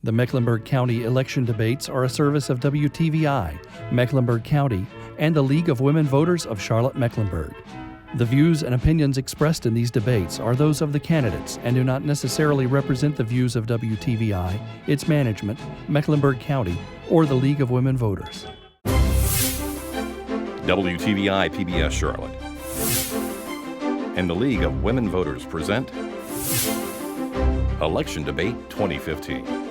The Mecklenburg County election debates are a service of WTVI, Mecklenburg County, and the League of Women Voters of Charlotte-Mecklenburg. The views and opinions expressed in these debates are those of the candidates and do not necessarily represent the views of WTVI, its management, Mecklenburg County, or the League of Women Voters. WTVI PBS Charlotte and the League of Women Voters present Election Debate 2015.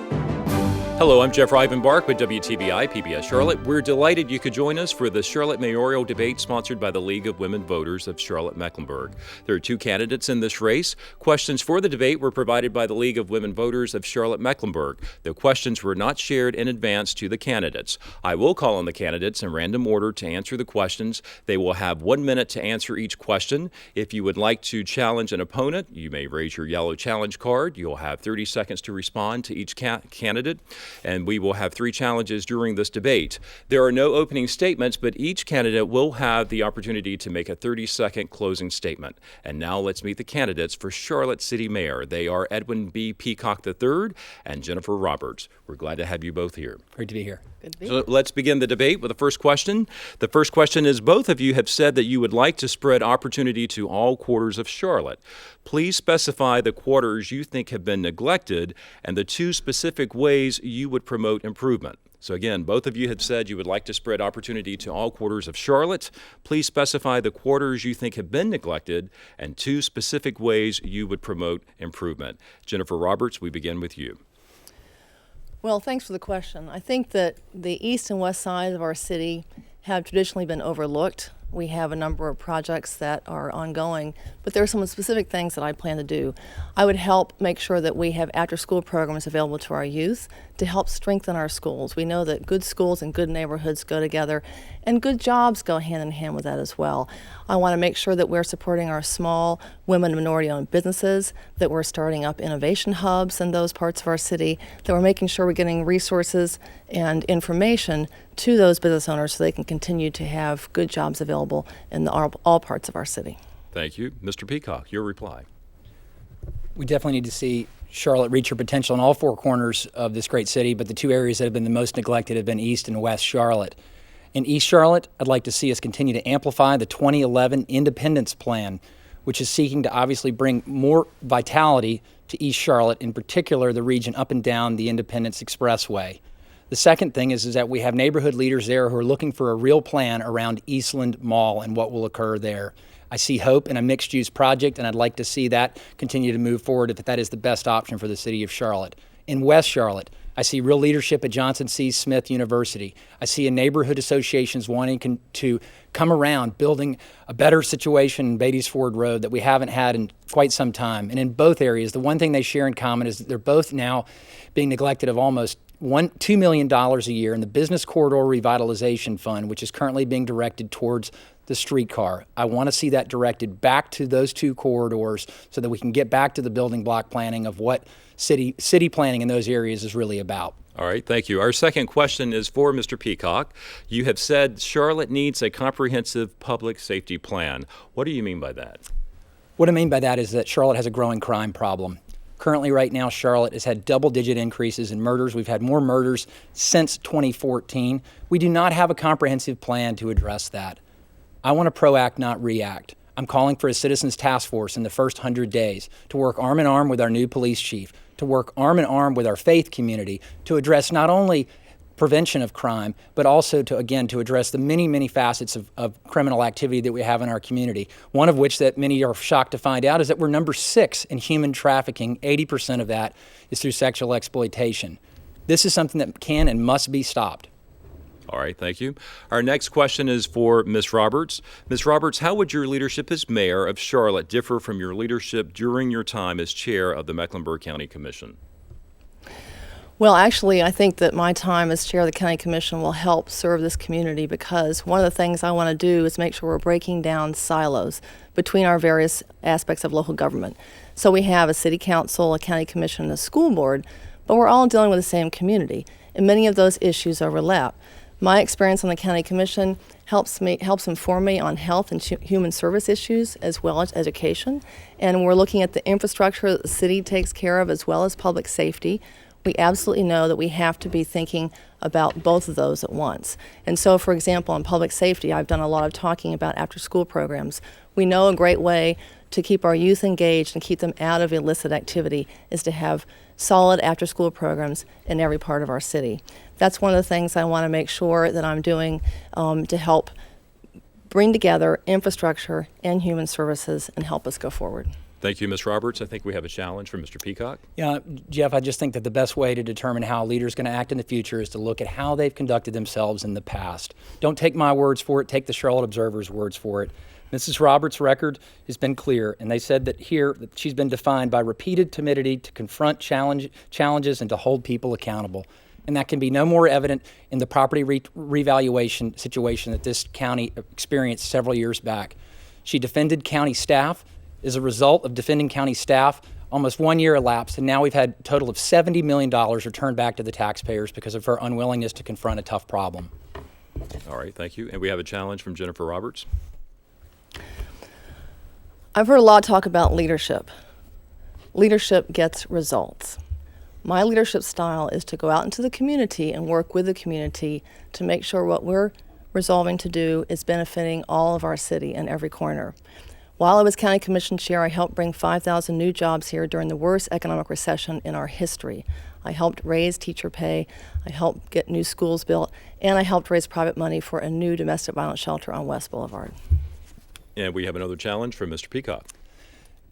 Hello, I'm Jeff Rivenbark with WTVI PBS Charlotte. We're delighted you could join us for the Charlotte Mayoral debate sponsored by the League of Women Voters of Charlotte-Mecklenburg. There are two candidates in this race. Questions for the debate were provided by the League of Women Voters of Charlotte-Mecklenburg. The questions were not shared in advance to the candidates. I will call on the candidates in random order to answer the questions. They will have 1 minute to answer each question. If you would like to challenge an opponent, you may raise your yellow challenge card. You'll have 30 seconds to respond to each candidate. And we will have 3 challenges during this debate. There are no opening statements, but each candidate will have the opportunity to make a 30-second closing statement. And now let's meet the candidates for Charlotte City Mayor. They are Edwin B. Peacock III and Jennifer Roberts. We're glad to have you both here. Great to be here. Good to be So let's begin the debate with the first question. The first question is, both of you have said that you would like to spread opportunity to all quarters of Charlotte. Please specify the quarters you think have been neglected and the 2 specific ways you would promote improvement. So again, both of you have said you would like to spread opportunity to all quarters of Charlotte. Please specify the quarters you think have been neglected and 2 specific ways you would promote improvement. Jennifer Roberts, we begin with you. Well, thanks for the question. I think that the east and west sides of our city have traditionally been overlooked. We have a number of projects that are ongoing, but there are some specific things that I plan to do. I would help make sure that we have after-school programs available to our youth to help strengthen our schools. We know that good schools and good neighborhoods go together, and good jobs go hand in hand with that as well. I want to make sure that we're supporting our small women and minority-owned businesses, that we're starting up innovation hubs in those parts of our city, that we're making sure we're getting resources and information to those business owners so they can continue to have good jobs available in all parts of our city. Thank you. Mr. Peacock, your reply. We definitely need to see Charlotte reach her potential in all 4 corners of this great city, but the 2 areas that have been the most neglected have been East and West Charlotte. In East Charlotte, I'd like to see us continue to amplify the 2011 Independence Plan, which is seeking to obviously bring more vitality to East Charlotte, in particular the region up and down the Independence Expressway. The second thing is that we have neighborhood leaders there who are looking for a real plan around Eastland Mall and what will occur there. I see hope in a mixed-use project, and I'd like to see that continue to move forward if that is the best option for the city of Charlotte. In West Charlotte, I see real leadership at Johnson C. Smith University. I see a neighborhood associations wanting to come around, building a better situation in Beatties Ford Road that we haven't had in quite some time. And in both areas, the one thing they share in common is that they're both now being neglected of almost $2 million a year in the Business Corridor Revitalization Fund, which is currently being directed towards the streetcar. I want to see that directed back to those 2 corridors so that we can get back to the building block planning of what city planning in those areas is really about. All right, thank you. Our second question is for Mr. Peacock. You have said Charlotte needs a comprehensive public safety plan. What do you mean by that? What I mean by that is that Charlotte has a growing crime problem. Currently, right now, Charlotte has had double-digit increases in murders. We've had more murders since 2014. We do not have a comprehensive plan to address that. I want to proact, not react. I'm calling for a citizens task force in the first 100 days to work arm in arm with our new police chief, to work arm in arm with our faith community, to address not only prevention of crime, but also to address the many, many facets of criminal activity that we have in our community. One of which that many are shocked to find out is that we're number 6 in human trafficking. 80% of that is through sexual exploitation. This is something that can and must be stopped. All right, thank you. Our next question is for Ms. Roberts. Ms. Roberts, how would your leadership as mayor of Charlotte differ from your leadership during your time as chair of the Mecklenburg County Commission? Well, actually, I think that my time as chair of the county commission will help serve this community, because one of the things I want to do is make sure we're breaking down silos between our various aspects of local government. So we have a city council, a county commission, and a school board, but we're all dealing with the same community, and many of those issues overlap. My experience on the county commission helps inform me on health and human service issues as well as education. And we're looking at the infrastructure that the city takes care of as well as public safety. we absolutely know that we have to be thinking about both of those at once. And so, for example, in public safety, I've done a lot of talking about after-school programs. We know a great way to keep our youth engaged and keep them out of illicit activity is to have solid after-school programs in every part of our city. That's one of the things I want to make sure that I'm doing to help bring together infrastructure and human services and help us go forward. Thank you, Ms. Roberts. I think we have a challenge from Mr. Peacock. Yeah, Jeff, I just think that the best way to determine how a leader is going to act in the future is to look at how they've conducted themselves in the past. Don't take my words for it, take the Charlotte Observer's words for it. Mrs. Roberts' record has been clear, and they said that she's been defined by repeated timidity to confront challenges and to hold people accountable. And that can be no more evident in the property revaluation situation that this county experienced several years back. She defended county staff. As a result of defending county staff, almost 1 year elapsed, and now we've had a total of $70 million returned back to the taxpayers because of her unwillingness to confront a tough problem. All right, thank you. And we have a challenge from Jennifer Roberts. I've heard a lot of talk about leadership. Leadership gets results. My leadership style is to go out into the community and work with the community to make sure what we're resolving to do is benefiting all of our city in every corner. While I was County Commission Chair, I helped bring 5,000 new jobs here during the worst economic recession in our history. I helped raise teacher pay, I helped get new schools built, and I helped raise private money for a new domestic violence shelter on West Boulevard. And we have another challenge from Mr. Peacock.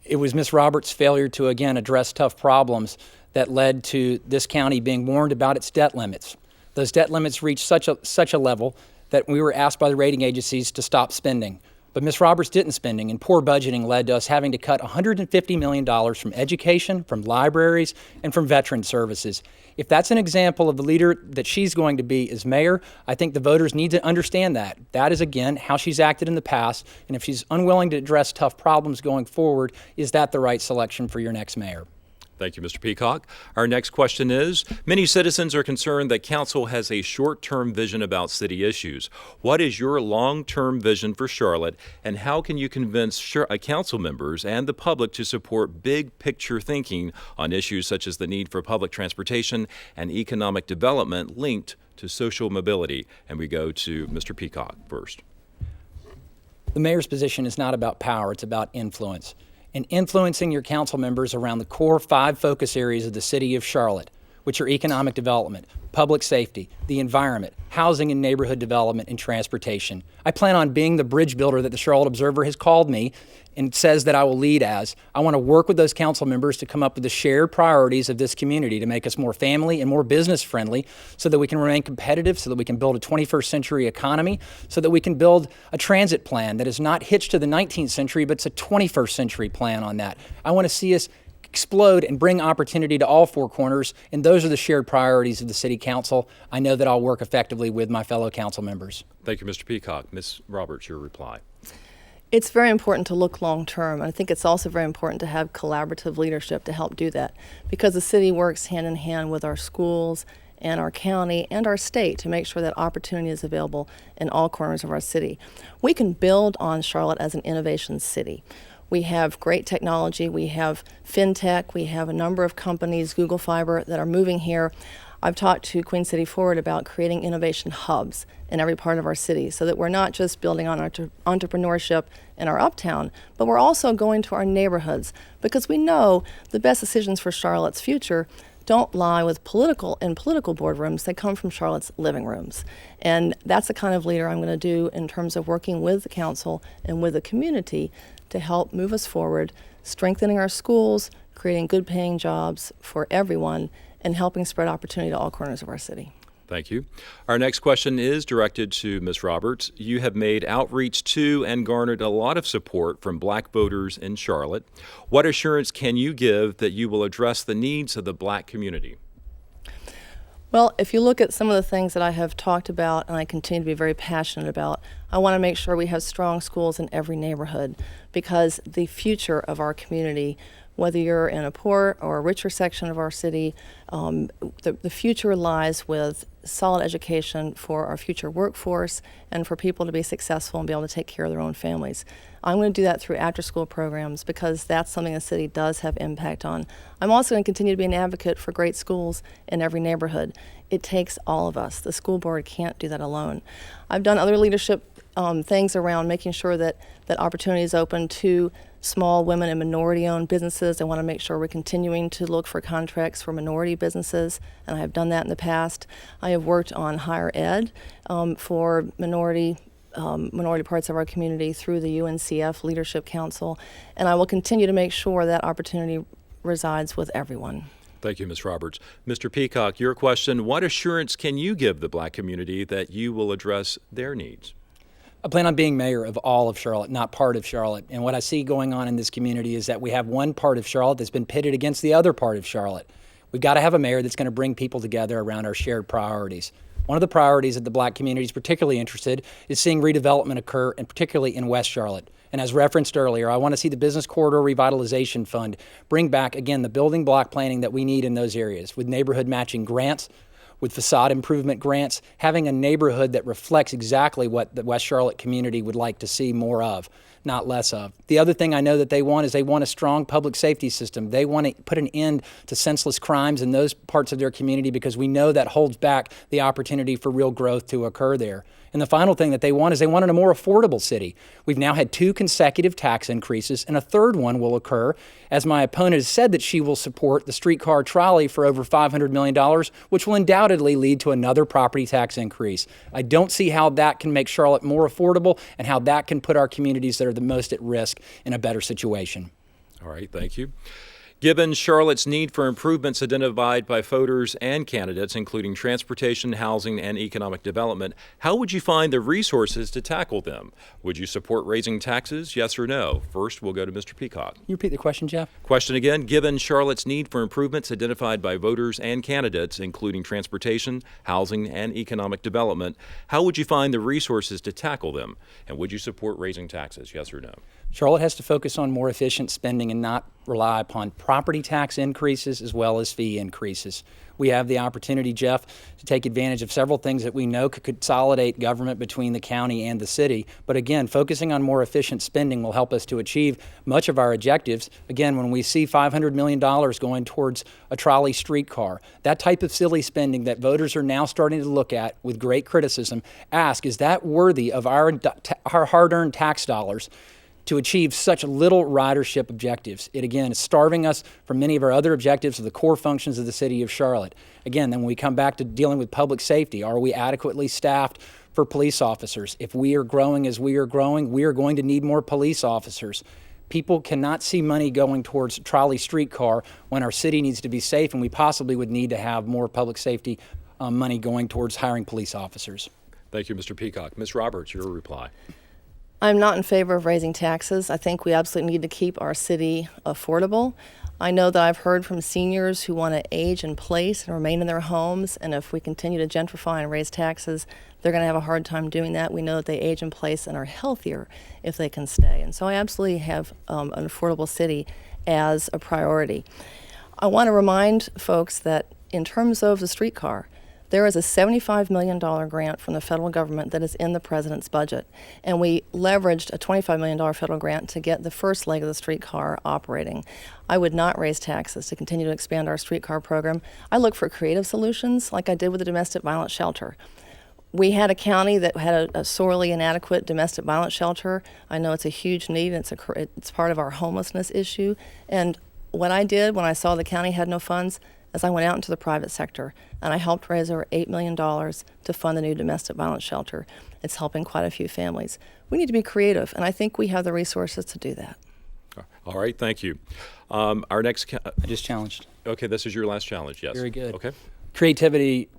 It was Ms. Roberts' failure to, again, address tough problems that led to this county being warned about its debt limits. Those debt limits reached such a level that we were asked by the rating agencies to stop spending. But Ms. Roberts didn't spending, and poor budgeting led to us having to cut $150 million from education, from libraries, and from veteran services. If that's an example of the leader that she's going to be as mayor, I think the voters need to understand that. That is, again, how she's acted in the past, and if she's unwilling to address tough problems going forward, is that the right selection for your next mayor? Thank you, Mr. Peacock. Our next question is, many citizens are concerned that council has a short-term vision about city issues. What is your long-term vision for Charlotte, and how can you convince council members and the public to support big-picture thinking on issues such as the need for public transportation and economic development linked to social mobility? And we go to Mr. Peacock first. The mayor's position is not about power, it's about influence. And influencing your council members around the core 5 focus areas of the city of Charlotte, which are economic development, public safety, the environment, housing and neighborhood development, and transportation. I plan on being the bridge builder that the Charlotte Observer has called me and says that I will lead as. I want to work with those council members to come up with the shared priorities of this community to make us more family and more business friendly so that we can remain competitive, so that we can build a 21st century economy, so that we can build a transit plan that is not hitched to the 19th century, but it's a 21st century plan on that. I want to see us explode and bring opportunity to all 4 corners, and those are the shared priorities of the City Council. I know that I'll work effectively with my fellow council members. Thank you, Mr. Peacock. Ms. Roberts, your reply. It's very important to look long term. I think it's also very important to have collaborative leadership to help do that, because the city works hand in hand with our schools and our county and our state to make sure that opportunity is available in all corners of our city. We can build on Charlotte as an innovation city. We have great technology, we have fintech, we have a number of companies, Google Fiber, that are moving here. I've talked to Queen City Forward about creating innovation hubs in every part of our city so that we're not just building on our entrepreneurship in our uptown, but we're also going to our neighborhoods, because we know the best decisions for Charlotte's future don't lie with political boardrooms. They come from Charlotte's living rooms. And that's the kind of leader I'm going to do in terms of working with the council and with the community to help move us forward, strengthening our schools, creating good paying jobs for everyone, and helping spread opportunity to all corners of our city. Thank you. Our next question is directed to Ms. Roberts. You have made outreach to and garnered a lot of support from Black voters in Charlotte. What assurance can you give that you will address the needs of the Black community? Well, if you look at some of the things that I have talked about and I continue to be very passionate about, I want to make sure we have strong schools in every neighborhood, because the future of our community whether you're in a poor or a richer section of our city, the future lies with solid education for our future workforce and for people to be successful and be able to take care of their own families. I'm going to do that through after-school programs because that's something the city does have impact on. I'm also going to continue to be an advocate for great schools in every neighborhood. It takes all of us. The school board can't do that alone. I've done other leadership things around making sure that opportunity is open to small women and minority-owned businesses. I want to make sure we're continuing to look for contracts for minority businesses, and I have done that in the past. I have worked on higher ed for minority parts of our community through the UNCF Leadership Council, and I will continue to make sure that opportunity resides with everyone. Thank you, Ms. Roberts. Mr. Peacock, your question, what assurance can you give the Black community that you will address their needs? I plan on being mayor of all of Charlotte, not part of Charlotte. And what I see going on in this community is that we have one part of Charlotte that's been pitted against the other part of Charlotte. We've got to have a mayor that's going to bring people together around our shared priorities. One of the priorities that the Black community is particularly interested is seeing redevelopment occur, and particularly in West Charlotte. And as referenced earlier, I want to see the Business Corridor Revitalization Fund bring back, again, the building block planning that we need in those areas with neighborhood matching grants, with facade improvement grants, having a neighborhood that reflects exactly what the West Charlotte community would like to see more of, not less of. The other thing I know that they want is they want a strong public safety system. They want to put an end to senseless crimes in those parts of their community because we know that holds back the opportunity for real growth to occur there. And the final thing that they want is they want a more affordable city. We've now had 2 consecutive tax increases, and a third one will occur, as my opponent has said that she will support the streetcar trolley for over $500 million, which will undoubtedly lead to another property tax increase. I don't see how that can make Charlotte more affordable and how that can put our communities that are the most at risk in a better situation. All right, thank you. Given Charlotte's need for improvements identified by voters and candidates, including transportation, housing, and economic development, how would you find the resources to tackle them? Would you support raising taxes, yes or no? First, we'll go to Mr. Peacock. Can you repeat the question, Jeff? Question again. Given Charlotte's need for improvements identified by voters and candidates, including transportation, housing, and economic development, how would you find the resources to tackle them? And would you support raising taxes, yes or no? Charlotte has to focus on more efficient spending and not rely upon property tax increases as well as fee increases. We have the opportunity, Jeff, to take advantage of several things that we know could consolidate government between the county and the city. But again, focusing on more efficient spending will help us to achieve much of our objectives. Again, when we see $500 million going towards a trolley streetcar, that type of silly spending that voters are now starting to look at with great criticism, ask, is that worthy of our hard-earned tax dollars to achieve such little ridership objectives? It again is starving us from many of our other objectives of the core functions of the city of Charlotte. Again, then when we come back to dealing with public safety, are we adequately staffed for police officers? If we are growing as we are growing, we are going to need more police officers. People cannot see money going towards trolley streetcar when our city needs to be safe, and we possibly would need to have more public safety money going towards hiring police officers. Thank you, Mr. Peacock. Ms. Roberts, your reply. I'm not in favor of raising taxes. I think we absolutely need to keep our city affordable. I know that I've heard from seniors who want to age in place and remain in their homes, and if we continue to gentrify and raise taxes, they're going to have a hard time doing that. We know that they age in place and are healthier if they can stay. And so I absolutely have an affordable city as a priority. I want to remind folks that in terms of the streetcar, there is a $75 million grant from the federal government that is in the president's budget. And we leveraged a $25 million federal grant to get the first leg of the streetcar operating. I would not raise taxes to continue to expand our streetcar program. I look for creative solutions like I did with the domestic violence shelter. We had a county that had a sorely inadequate domestic violence shelter. I know it's a huge need, and it's part of our homelessness issue. And what I did when I saw the county had no funds is I went out into the private sector and I helped raise over $8 million to fund the new domestic violence shelter. It's helping quite a few families. We need to be creative, and I think we have the resources to do that. All right, thank you. Our next... I just challenged. Okay, this is your last challenge, yes. Very good. Okay. Creativity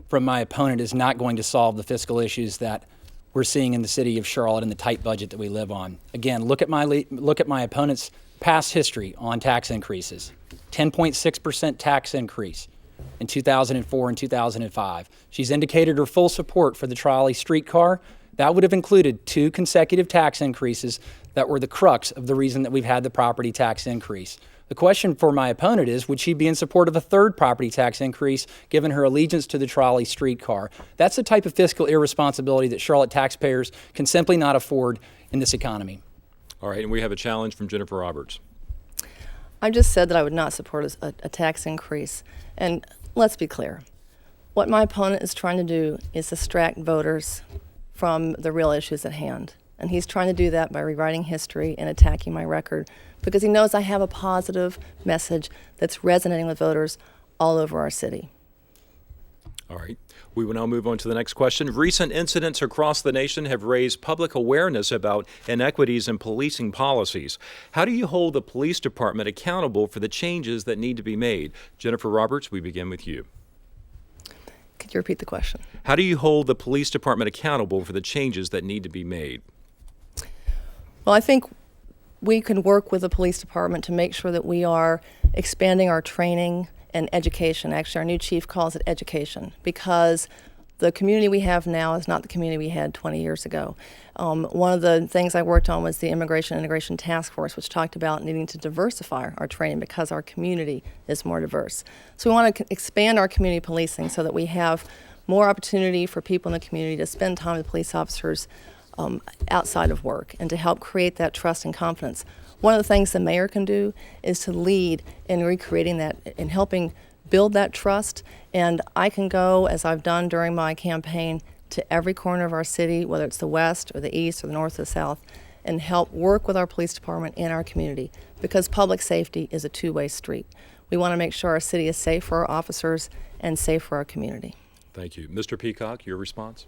from my opponent is not going to solve the fiscal issues that we're seeing in the city of Charlotte and the tight budget that we live on. Again, look at my opponent's past history on tax increases. 10.6% tax increase in 2004 and 2005. She's indicated her full support for the trolley streetcar. That would have included 2 consecutive tax increases that were the crux of the reason that we've had the property tax increase. The question for my opponent is, would she be in support of a third property tax increase given her allegiance to the trolley streetcar? That's the type of fiscal irresponsibility that Charlotte taxpayers can simply not afford in this economy. All right, and we have a challenge from Jennifer Roberts. I just said that I would not support a tax increase. And let's be clear. What my opponent is trying to do is distract voters from the real issues at hand. And he's trying to do that by rewriting history and attacking my record because he knows I have a positive message that's resonating with voters all over our city. All right. We will now move on to the next question. Recent incidents across the nation have raised public awareness about inequities in policing policies. How do you hold the police department accountable for the changes that need to be made? Jennifer Roberts, we begin with you. Could you repeat the question? How do you hold the police department accountable for the changes that need to be made? Well, I think we can work with the police department to make sure that we are expanding our training and education. Actually, our new chief calls it education because the community we have now is not the community we had 20 years ago. One of the things I worked on was the Immigration and Integration Task Force, which talked about needing to diversify our training because our community is more diverse. So we want to expand our community policing so that we have more opportunity for people in the community to spend time with police officers outside of work and to help create that trust and confidence. One of the things the mayor can do is to lead in recreating that and helping build that trust. And I can go, as I've done during my campaign, to every corner of our city, whether it's the west or the east or the north or the south, and help work with our police department and our community because public safety is a two-way street. We want to make sure our city is safe for our officers and safe for our community. Thank you. Mr. Peacock, your response?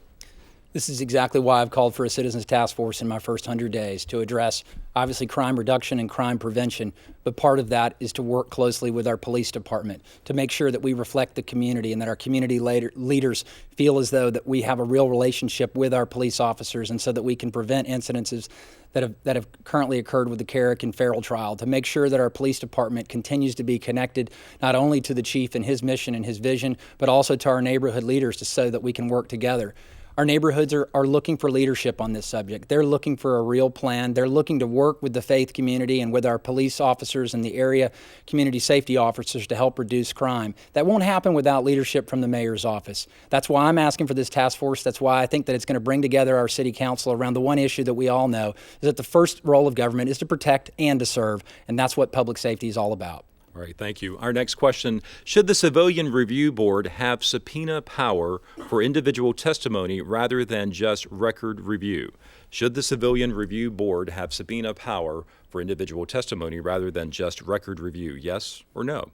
This is exactly why I've called for a citizens task force in my first 100 days to address, obviously, crime reduction and crime prevention. But part of that is to work closely with our police department to make sure that we reflect the community and that our community leaders feel as though that we have a real relationship with our police officers and so that we can prevent incidences that have currently occurred with the Carrick and Farrell trial, to make sure that our police department continues to be connected not only to the chief and his mission and his vision, but also to our neighborhood leaders so that we can work together. Our neighborhoods are looking for leadership on this subject. They're looking for a real plan. They're looking to work with the faith community and with our police officers and the area community safety officers to help reduce crime. That won't happen without leadership from the mayor's office. That's why I'm asking for this task force. That's why I think that it's going to bring together our city council around the one issue that we all know is that the first role of government is to protect and to serve, and that's what public safety is all about. All right, thank you. Our next question, should the Civilian Review Board have subpoena power for individual testimony rather than just record review? Should the Civilian Review Board have subpoena power for individual testimony rather than just record review? Yes or no?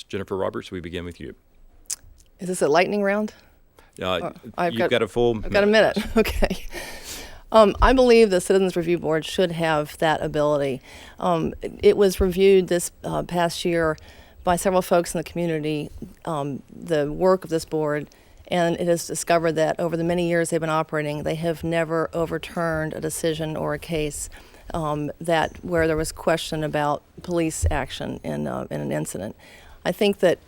Jennifer Roberts, we begin with you. Is this a lightning round? You've got a minute. Okay. I believe the Citizens Review Board should have that ability. It was reviewed this past year by several folks in the community, the work of this board, and it has discovered that over the many years they've been operating, they have never overturned a decision or a case where there was question about police action in an incident. I think that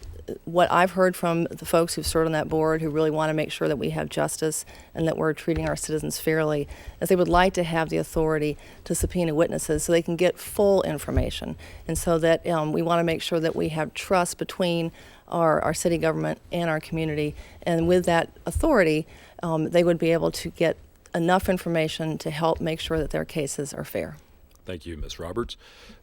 what I've heard from the folks who've served on that board who really want to make sure that we have justice and that we're treating our citizens fairly is they would like to have the authority to subpoena witnesses so they can get full information and so that we want to make sure that we have trust between our city government and our community, and with that authority they would be able to get enough information to help make sure that their cases are fair. Thank you, Ms. Roberts.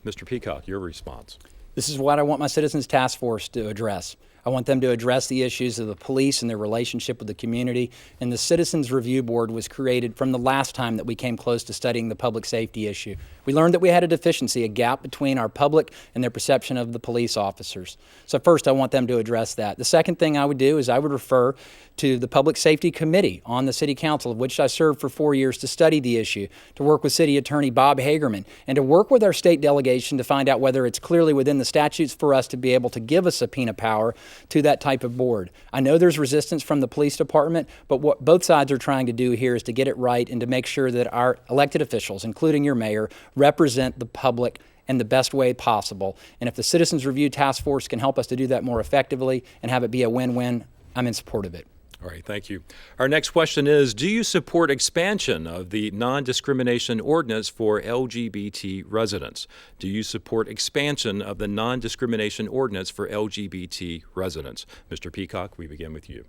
Mr. Peacock, your response. This is what I want my Citizens Task Force to address. I want them to address the issues of the police and their relationship with the community. And the Citizens Review Board was created from the last time that we came close to studying the public safety issue. We learned that we had a deficiency, a gap between our public and their perception of the police officers. So first, I want them to address that. The second thing I would do is I would refer to the Public Safety Committee on the City Council, of which I served for 4 years, to study the issue, to work with City Attorney Bob Hagerman, and to work with our state delegation to find out whether it's clearly within the statutes for us to be able to give a subpoena power to that type of board. I know there's resistance from the police department, but what both sides are trying to do here is to get it right and to make sure that our elected officials, including your mayor, represent the public in the best way possible. And if the Citizens Review Task Force can help us to do that more effectively and have it be a win-win, I'm in support of it. All right, thank you. Our next question is, do you support expansion of the non-discrimination ordinance for LGBT residents? Do you support expansion of the non-discrimination ordinance for LGBT residents? Mr. Peacock, we begin with you.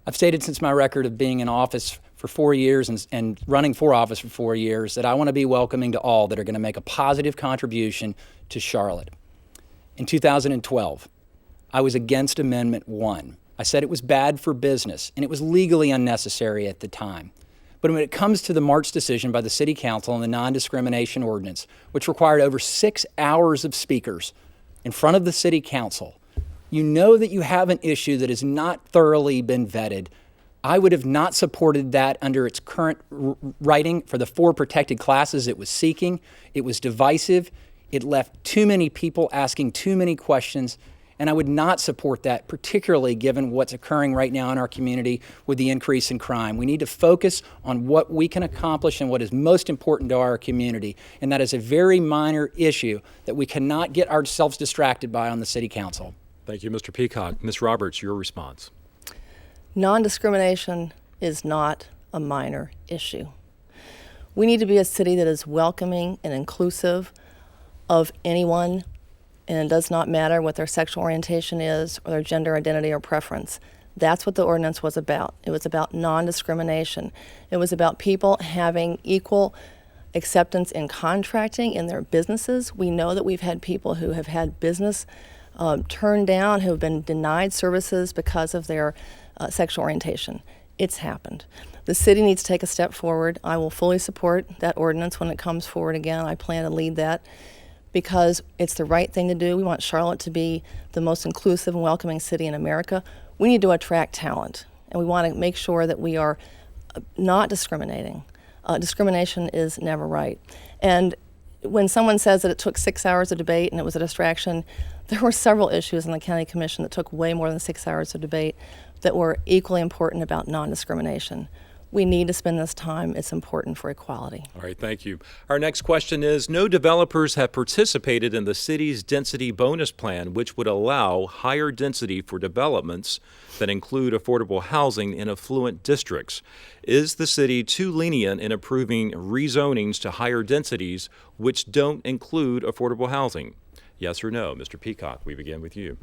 I've stated since my record of being in office for 4 years and running for office for 4 years that I want to be welcoming to all that are going to make a positive contribution to Charlotte. In 2012, I was against Amendment 1. I said it was bad for business, and it was legally unnecessary at the time. But when it comes to the March decision by the City Council on the non-discrimination ordinance, which required over 6 hours of speakers in front of the City Council, you know that you have an issue that has not thoroughly been vetted. I would have not supported that under its current writing for the 4 protected classes it was seeking. It was divisive. It left too many people asking too many questions. And I would not support that, particularly given what's occurring right now in our community with the increase in crime. We need to focus on what we can accomplish and what is most important to our community. And that is a very minor issue that we cannot get ourselves distracted by on the City Council. Thank you, Mr. Peacock. Ms. Roberts, your response. Non-discrimination is not a minor issue. We need to be a city that is welcoming and inclusive of anyone, and it does not matter what their sexual orientation is or their gender identity or preference. That's what the ordinance was about. It was about non-discrimination. It was about people having equal acceptance in contracting in their businesses. We know that we've had people who have had business turned down, who have been denied services because of their sexual orientation. It's happened. The city needs to take a step forward. I will fully support that ordinance when it comes forward again. I plan to lead that, because it's the right thing to do. We want Charlotte to be the most inclusive and welcoming city in America. We need to attract talent, and we want to make sure that we are not discriminating. Discrimination is never right. And when someone says that it took 6 hours of debate and it was a distraction, there were several issues in the county commission that took way more than 6 hours of debate that were equally important about non-discrimination. We need to spend this time. It's important for equality. All right, thank you. Our next question is, no developers have participated in the city's density bonus plan, which would allow higher density for developments that include affordable housing in affluent districts. Is the city too lenient in approving rezonings to higher densities which don't include affordable housing? Yes or no? Mr. Peacock, we begin with you.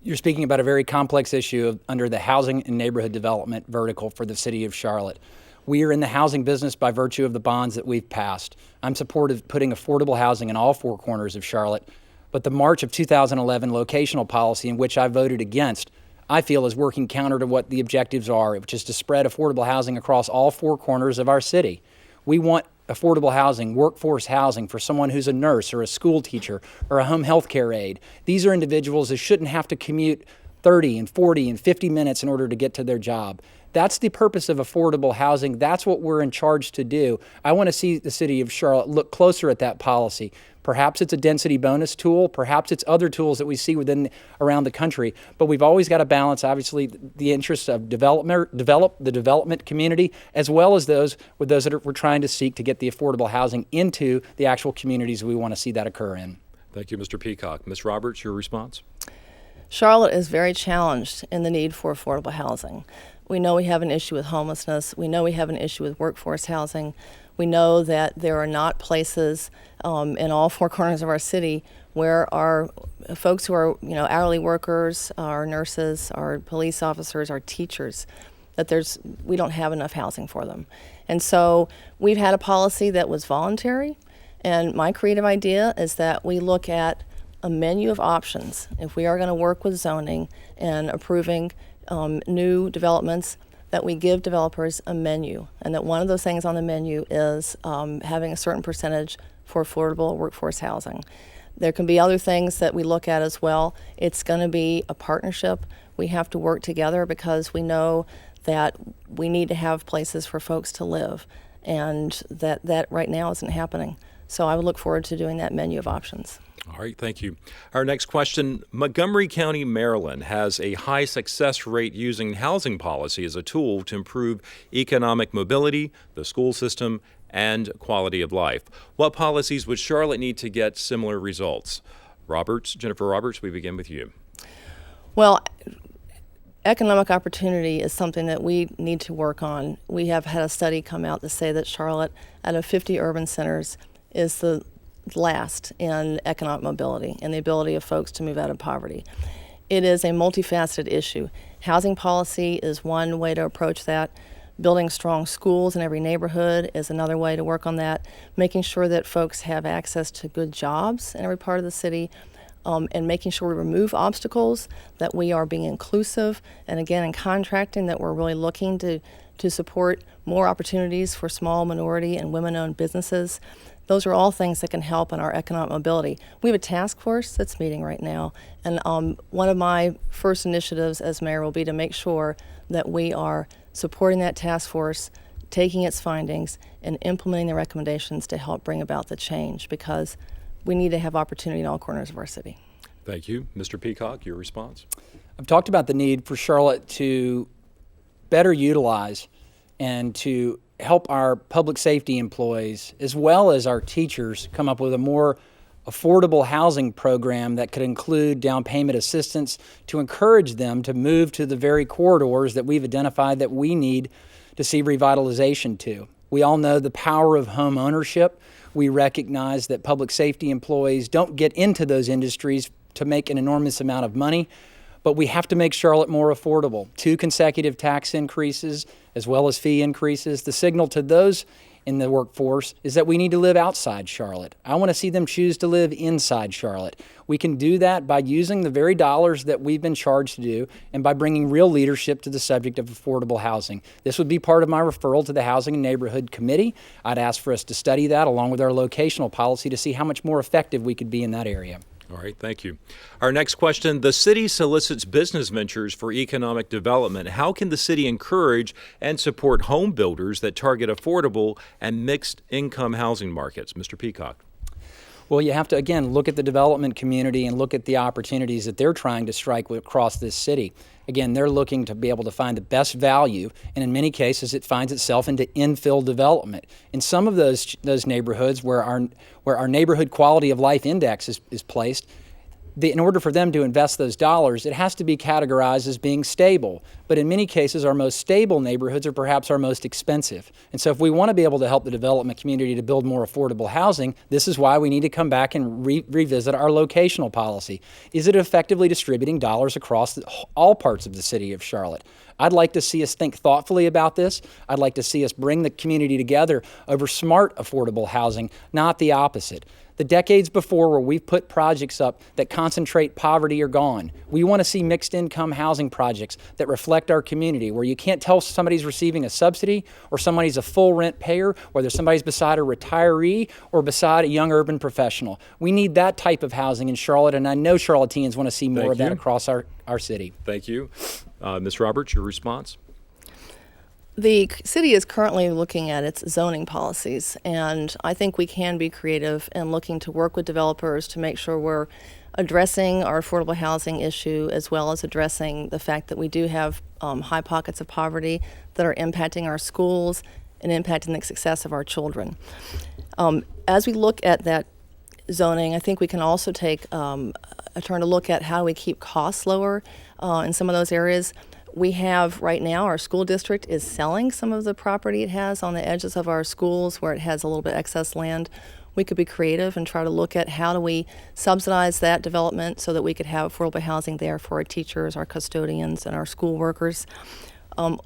You're speaking about a very complex issue under the housing and neighborhood development vertical for the city of Charlotte. We are in the housing business by virtue of the bonds that we've passed. I'm supportive of putting affordable housing in all 4 corners of Charlotte, but the March of 2011 locational policy, in which I voted against, I feel is working counter to what the objectives are, which is to spread affordable housing across all 4 corners of our city. We want affordable housing, workforce housing for someone who's a nurse or a school teacher or a home health care aide. These are individuals that shouldn't have to commute 30 and 40 and 50 minutes in order to get to their job. That's the purpose of affordable housing. That's what we're in charge to do. I want to see the city of Charlotte look closer at that policy. Perhaps it's a density bonus tool. Perhaps it's other tools that we see around the country. But we've always got to balance, obviously, the interests of the development community, as well as those that we're trying to seek to get the affordable housing into the actual communities we want to see that occur in. Thank you, Mr. Peacock. Ms. Roberts, your response? Charlotte is very challenged in the need for affordable housing. We know we have an issue with homelessness. We know we have an issue with workforce housing. We know that there are not places in all 4 corners of our city where our folks who are, hourly workers, our nurses, our police officers, our teachers, that we don't have enough housing for them. And so we've had a policy that was voluntary, and my creative idea is that we look at a menu of options. If we are going to work with zoning and approving new developments, that we give developers a menu, and that one of those things on the menu is having a certain percentage for affordable workforce housing. There can be other things that we look at as well. It's going to be a partnership. We have to work together because we know that we need to have places for folks to live, and that right now isn't happening. So I would look forward to doing that menu of options. All right, thank you. Our next question, Montgomery County, Maryland has a high success rate using housing policy as a tool to improve economic mobility, the school system, and quality of life. What policies would Charlotte need to get similar results? Jennifer Roberts, we begin with you. Well, economic opportunity is something that we need to work on. We have had a study come out to say that Charlotte, out of 50 urban centers, is the last in economic mobility and the ability of folks to move out of poverty. It is a multifaceted issue. Housing policy is one way to approach that. Building strong schools in every neighborhood is another way to work on that. Making sure that folks have access to good jobs in every part of the city, and making sure we remove obstacles, that we are being inclusive, and again, in contracting, that we're really looking to support more opportunities for small, minority, and women-owned businesses. Those are all things that can help in our economic mobility. We have a task force that's meeting right now, and one of my first initiatives as mayor will be to make sure that we are supporting that task force, taking its findings, and implementing the recommendations to help bring about the change, because we need to have opportunity in all corners of our city. Thank you. Mr. Peacock, your response? I've talked about the need for Charlotte to better utilize and to help our public safety employees as well as our teachers come up with a more affordable housing program that could include down payment assistance to encourage them to move to the very corridors that we've identified that we need to see revitalization to. We all know the power of home ownership. We recognize that public safety employees don't get into those industries to make an enormous amount of money, but we have to make Charlotte more affordable. 2 consecutive tax increases as well as fee increases. The signal to those in the workforce is that we need to live outside Charlotte. I want to see them choose to live inside Charlotte. We can do that by using the very dollars that we've been charged to do and by bringing real leadership to the subject of affordable housing. This would be part of my referral to the Housing and Neighborhood Committee. I'd ask for us to study that along with our locational policy to see how much more effective we could be in that area. All right, thank you. Our next question, the city solicits business ventures for economic development. How can the city encourage and support home builders that target affordable and mixed income housing markets? Mr. Peacock. Well, you have to, again, look at the development community and look at the opportunities that they're trying to strike across this city. Again, they're looking to be able to find the best value, and in many cases, it finds itself into infill development. In some of those neighborhoods where our neighborhood quality of life index is placed, in order for them to invest those dollars, it has to be categorized as being stable. But in many cases, our most stable neighborhoods are perhaps our most expensive. And so if we want to be able to help the development community to build more affordable housing, this is why we need to come back and revisit our locational policy. Is it effectively distributing dollars across all parts of the city of Charlotte? I'd like to see us think thoughtfully about this. I'd like to see us bring the community together over smart, affordable housing, not the opposite. The decades before where we've put projects up that concentrate poverty are gone. We want to see mixed income housing projects that reflect our community, where you can't tell somebody's receiving a subsidy or somebody's a full rent payer, whether somebody's beside a retiree or beside a young urban professional. We need that type of housing in Charlotte, and I know Charlotteans want to see more of that across our city. Thank you. Ms. Roberts, your response? The city is currently looking at its zoning policies, and I think we can be creative in looking to work with developers to make sure we're addressing our affordable housing issue, as well as addressing the fact that we do have high pockets of poverty that are impacting our schools and impacting the success of our children. As we look at that zoning, I think we can also take a turn to look at how we keep costs lower in some of those areas. We have right now, our school district is selling some of the property it has on the edges of our schools where it has a little bit excess land. We could be creative and try to look at how do we subsidize that development so that we could have affordable housing there for our teachers, our custodians, and our school workers.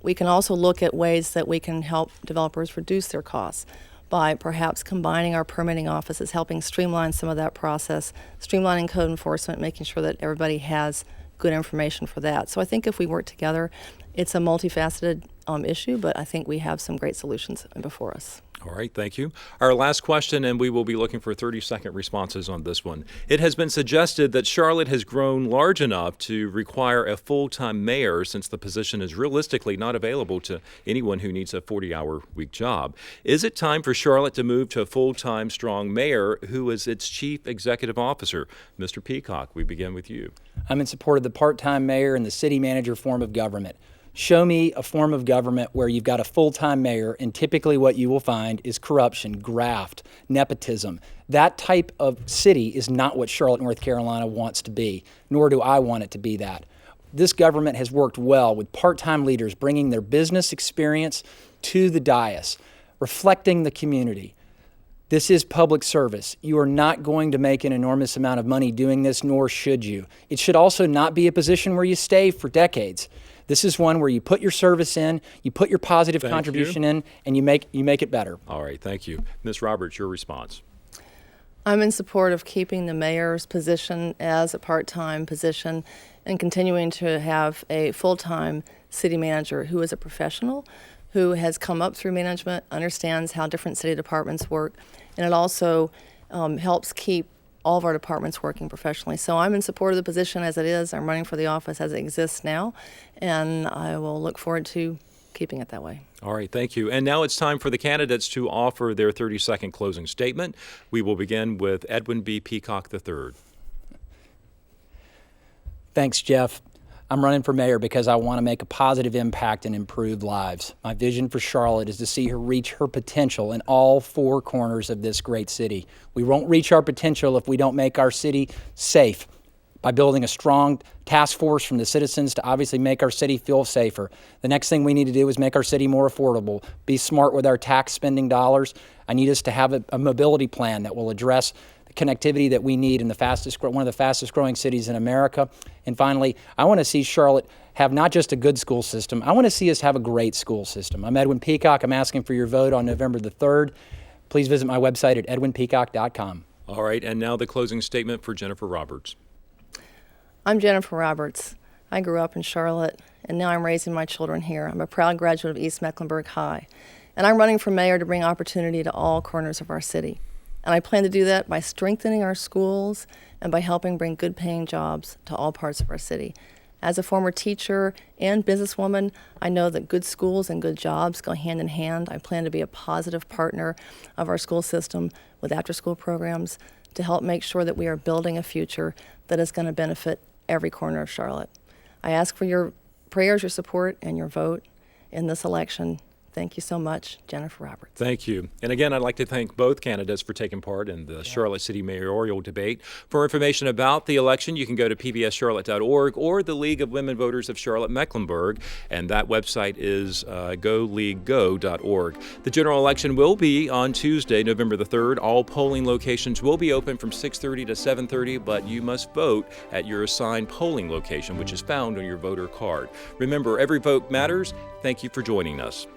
We can also look at ways that we can help developers reduce their costs by perhaps combining our permitting offices, helping streamline some of that process, streamlining code enforcement, making sure that everybody has good information for that. So I think if we work together, it's a multifaceted issue, but I think we have some great solutions before us. All right, thank you. Our last question, and we will be looking for 30-second responses on this one. It has been suggested that Charlotte has grown large enough to require a full-time mayor, since the position is realistically not available to anyone who needs a 40-hour-week job. Is it time for Charlotte to move to a full-time strong mayor who is its chief executive officer? Mr. Peacock, we begin with you. I'm in support of the part-time mayor and the city manager form of government. Show me a form of government where you've got a full-time mayor, and typically what you will find is corruption, graft, nepotism. That type of city is not what Charlotte, North Carolina wants to be, nor do I want it to be that. this government has worked well with part-time leaders bringing their business experience to the dais, reflecting the community. This is public service. You are not going to make an enormous amount of money doing this, nor should you. It should also not be a position where you stay for decades. This is one where you put your service in, you put your positive contribution in, and you make it better. All right, thank you. Ms. Roberts, your response. I'm in support of keeping the mayor's position as a part-time position and continuing to have a full-time city manager who is a professional, who has come up through management, understands how different city departments work, and it also helps keep all of our departments working professionally. So I'm in support of the position as it is. I'm running for the office as it exists now, and I will look forward to keeping it that way. All right, thank you. And now it's time for the candidates to offer their 30-second closing statement. We will begin with Edwin B. Peacock III. Thanks, Jeff. I'm running for mayor because I want to make a positive impact and improve lives. My vision for Charlotte is to see her reach her potential in all four corners of this great city. We won't reach our potential if we don't make our city safe by building a strong task force from the citizens to obviously make our city feel safer. The next thing we need to do is make our city more affordable, be smart with our tax spending dollars. I need us to have a mobility plan that will address connectivity that we need in one of the fastest growing cities in America. And finally, I want to see Charlotte have not just a good school system, I want to see us have a great school system. I'm Edwin Peacock. I'm asking for your vote on November the 3rd. Please visit my website at edwinpeacock.com. All right, and now the closing statement for Jennifer Roberts. I'm Jennifer Roberts. I grew up in Charlotte, and now I'm raising my children here. I'm a proud graduate of East Mecklenburg High, and I'm running for mayor to bring opportunity to all corners of our city. And I plan to do that by strengthening our schools and by helping bring good-paying jobs to all parts of our city. As a former teacher and businesswoman, I know that good schools and good jobs go hand in hand. I plan to be a positive partner of our school system with after-school programs to help make sure that we are building a future that is going to benefit every corner of Charlotte. I ask for your prayers, your support, and your vote in this election. Thank you so much, Jennifer Roberts. Thank you. And again, I'd like to thank both candidates for taking part in the Charlotte City mayoral debate. For information about the election, you can go to pbscharlotte.org or the League of Women Voters of Charlotte-Mecklenburg, and that website is goleaguego.org. The general election will be on Tuesday, November the 3rd. All polling locations will be open from 6:30 to 7:30, but you must vote at your assigned polling location, which is found on your voter card. Remember, every vote matters. Thank you for joining us.